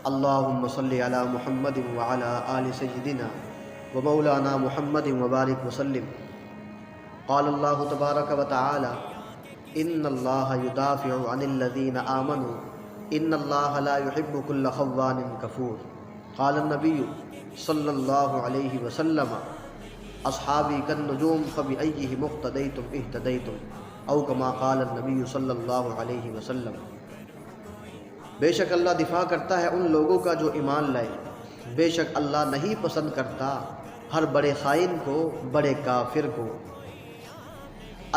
اللہم صلی علی محمد وعلی آل سیدنا و مولانا محمد وبارک وسلم۔ قال اللہ تبارک و تعالی ان اللہ یدافع عن الذین آمنوا ان اللہ لا يحب كل خوان کفور۔ قال النبی صلی اللہ علیہ وسلم اصحابی کالنجوم فبأیہم اقتدیتم اہتدیتم او کما قال النبی صلی اللہ علیہ وسلم۔ بے شک اللہ دفاع کرتا ہے ان لوگوں کا جو ایمان لائے، بے شک اللہ نہیں پسند کرتا ہر بڑے خائن کو، بڑے کافر کو۔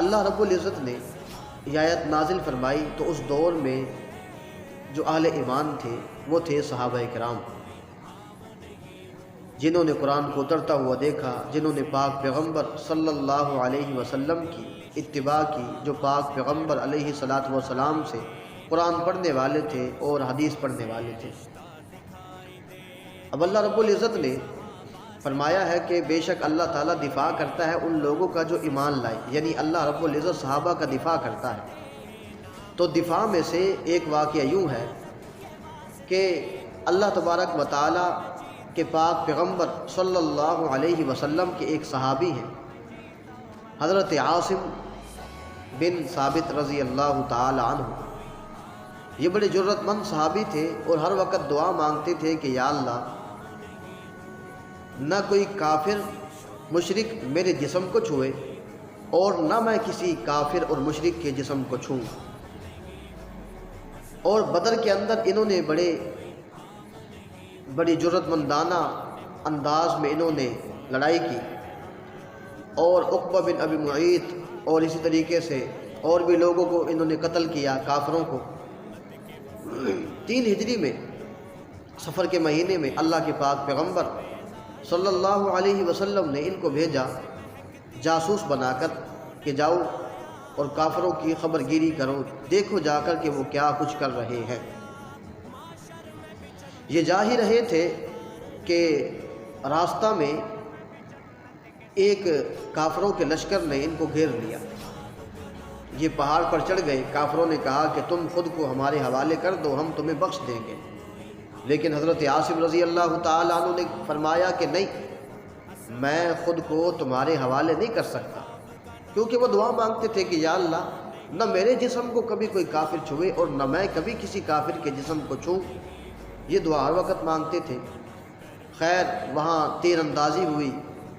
اللہ رب العزت نے یہ آیت نازل فرمائی تو اس دور میں جو اہل ایمان تھے وہ تھے صحابہ کرام، جنہوں نے قرآن کو اترتا ہوا دیکھا، جنہوں نے پاک پیغمبر صلی اللہ علیہ وسلم کی اتباع کی، جو پاک پیغمبر علیہ الصلاۃ والسلام سے قرآن پڑھنے والے تھے اور حدیث پڑھنے والے تھے۔ اب اللہ رب العزت نے فرمایا ہے کہ بے شک اللہ تعالیٰ دفاع کرتا ہے ان لوگوں کا جو ایمان لائے، یعنی اللہ رب العزت صحابہ کا دفاع کرتا ہے۔ تو دفاع میں سے ایک واقعہ یوں ہے کہ اللہ تبارک و تعالیٰ کے پاک پیغمبر صلی اللہ علیہ وسلم کے ایک صحابی ہیں، حضرت عاصم بن ثابت رضی اللہ تعالی عنہ۔ یہ بڑے جرت مند صحابی تھے اور ہر وقت دعا مانگتے تھے کہ یا اللہ، نہ کوئی کافر مشرک میرے جسم کو چھوئے اور نہ میں کسی کافر اور مشرک کے جسم کو چھوں۔ اور بدر کے اندر انہوں نے بڑی جرت مندانہ انداز میں انہوں نے لڑائی کی، اور عقبہ بن ابی معیط اور اسی طریقے سے اور بھی لوگوں کو انہوں نے قتل کیا، کافروں کو۔ 3 ہجری میں سفر کے مہینے میں اللہ کے پاک پیغمبر صلی اللہ علیہ وسلم نے ان کو بھیجا جاسوس بنا کر کہ جاؤ اور کافروں کی خبر گیری کرو، دیکھو جا کر کہ وہ کیا کچھ کر رہے ہیں۔ یہ جا ہی رہے تھے کہ راستہ میں ایک کافروں کے لشکر نے ان کو گھیر لیا۔ یہ پہاڑ پر چڑھ گئے، کافروں نے کہا کہ تم خود کو ہمارے حوالے کر دو، ہم تمہیں بخش دیں گے۔ لیکن حضرت عاصم رضی اللہ تعالی عنہ نے فرمایا کہ نہیں، میں خود کو تمہارے حوالے نہیں کر سکتا، کیونکہ وہ دعا مانگتے تھے کہ یا اللہ، نہ میرے جسم کو کبھی کوئی کافر چھوئے اور نہ میں کبھی کسی کافر کے جسم کو چھوں۔ یہ دعا ہر وقت مانگتے تھے۔ خیر، وہاں تیر اندازی ہوئی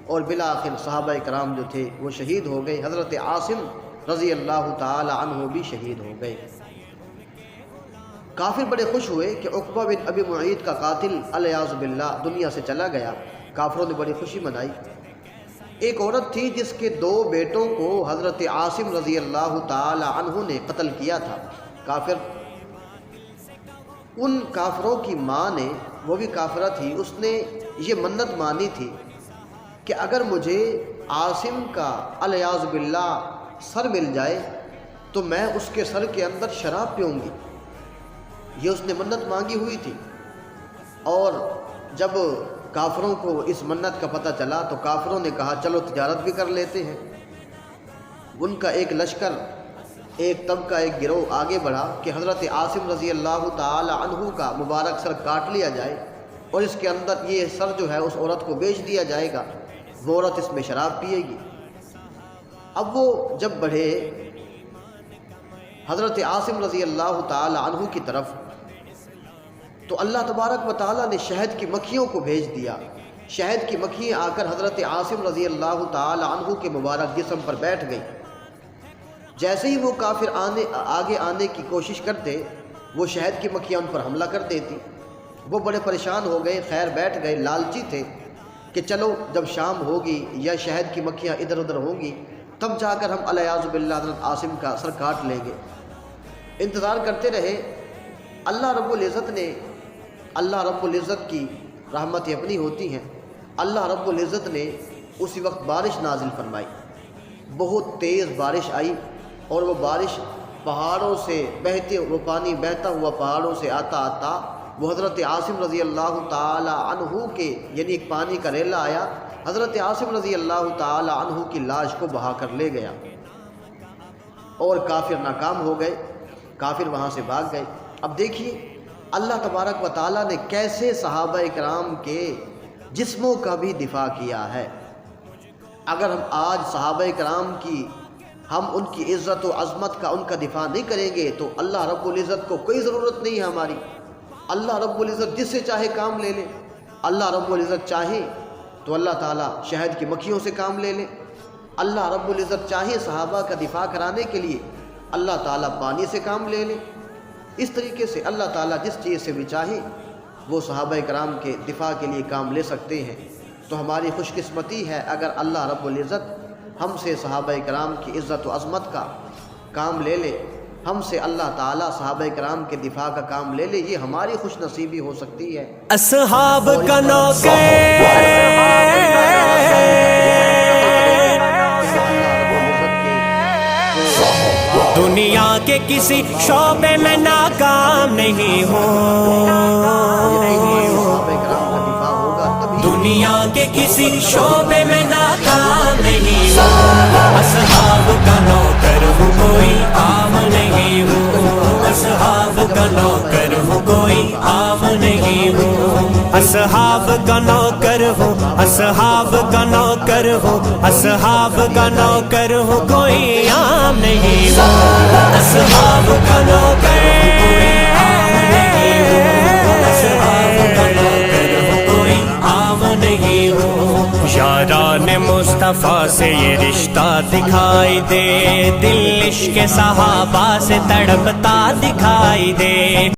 اور بالآخر صحابہ کرام جو تھے وہ شہید ہو گئے۔ حضرت عاصم رضی اللہ تعالی عنہ بھی شہید ہو گئے۔ کافر بڑے خوش ہوئے کہ عقبہ بن ابی معیط کا قاتل علیاذ باللہ دنیا سے چلا گیا۔ کافروں نے بڑی خوشی منائی۔ ایک عورت تھی جس کے 2 بیٹوں کو حضرت عاصم رضی اللہ تعالی عنہ نے قتل کیا تھا، کافر۔ ان کافروں کی ماں نے، وہ بھی کافرہ تھی، اس نے یہ منت مانی تھی کہ اگر مجھے عاصم کا علیاذ باللہ سر مل جائے تو میں اس کے سر کے اندر شراب پیوں گی۔ یہ اس نے منت مانگی ہوئی تھی۔ اور جب کافروں کو اس منت کا پتہ چلا تو کافروں نے کہا چلو تجارت بھی کر لیتے ہیں۔ ان کا ایک لشکر، ایک طبقہ، ایک گروہ آگے بڑھا کہ حضرت عاصم رضی اللہ تعالی عنہ کا مبارک سر کاٹ لیا جائے اور اس کے اندر یہ سر جو ہے اس عورت کو بیچ دیا جائے گا، وہ عورت اس میں شراب پیے گی۔ اب وہ جب بڑھے حضرت عاصم رضی اللہ تعالی عنہ کی طرف، تو اللہ تبارک و تعالیٰ نے شہد کی مکھیوں کو بھیج دیا۔ شہد کی مکھیاں آ کر حضرت عاصم رضی اللہ تعالی عنہ کے مبارک جسم پر بیٹھ گئی۔ جیسے ہی وہ کافر آگے آنے کی کوشش کرتے، وہ شہد کی مکھیاں ان پر حملہ کر دیتی۔ وہ بڑے پریشان ہو گئے، خیر بیٹھ گئے، لالچی تھے کہ چلو جب شام ہوگی یا شہد کی مکھیاں ادھر ادھر ہوں گی تب جا کر ہم علیاذ باللہ حضرت عاصم کا سر کاٹ لیں گے۔ انتظار کرتے رہے۔ اللہ رب العزت کی رحمتیں اپنی ہوتی ہیں۔ اللہ رب العزت نے اسی وقت بارش نازل فرمائی، بہت تیز بارش آئی، اور وہ بارش پہاڑوں سے بہتے، وہ پانی بہتا ہوا پہاڑوں سے آتا آتا وہ حضرت عاصم رضی اللہ تعالی عنہ کے، یعنی ایک پانی کا ریلا آیا، حضرت عاصم رضی اللہ تعالی عنہ کی لاش کو بہا کر لے گیا، اور کافر ناکام ہو گئے، کافر وہاں سے بھاگ گئے۔ اب دیکھیے اللہ تبارک و تعالیٰ نے کیسے صحابہ کرام کے جسموں کا بھی دفاع کیا ہے۔ اگر ہم آج صحابہ کرام کی ہم ان کی عزت و عظمت کا ان کا دفاع نہیں کریں گے تو اللہ رب العزت کو کوئی ضرورت نہیں ہے ہماری۔ اللہ رب العزت جس سے چاہے کام لے لے۔ اللہ رب العزت چاہے تو اللہ تعالیٰ شہد کی مکھیوں سے کام لے لے۔ اللہ رب العزت چاہے صحابہ کا دفاع کرانے کے لیے اللہ تعالیٰ پانی سے کام لے لے۔ اس طریقے سے اللہ تعالیٰ جس چیز سے بھی چاہے وہ صحابہ کرام کے دفاع کے لیے کام لے سکتے ہیں۔ تو ہماری خوش قسمتی ہے اگر اللہ رب العزت ہم سے صحابہ کرام کی عزت و عظمت کا کام لے لے، ہم سے اللہ تعالیٰ صحابہ کرام کے دفاع کا کام لے لے، یہ ہماری خوش نصیبی ہو سکتی ہے۔ اصحاب کا نوکر دنیا کے کسی شعبے میں ناکام نہیں ہو، دنیا کے کسی شعبے میں ناکام نہیں ہو، اصحاب کا نوکر ہوں کوئی عام نہیں ہوں، اصحاب کا نوکر ہوں کوئی عام نہیں ہوں، اصحاب کا نوکر ہوں، اصحاب کا نوکر ہوں، اصحاب کا نوکر ہوں کوئی عام نہیں ہوں، اصحاب کا نوکر کوئی عام نہیں ہوں، اصحاب کا نوکر ہوں کوئی عام نہیں ہوں۔ یاران مصطفیٰ سے یہ رشتہ دکھائی دے، دل عشق صحابہ سے تڑپتا دکھائی دے۔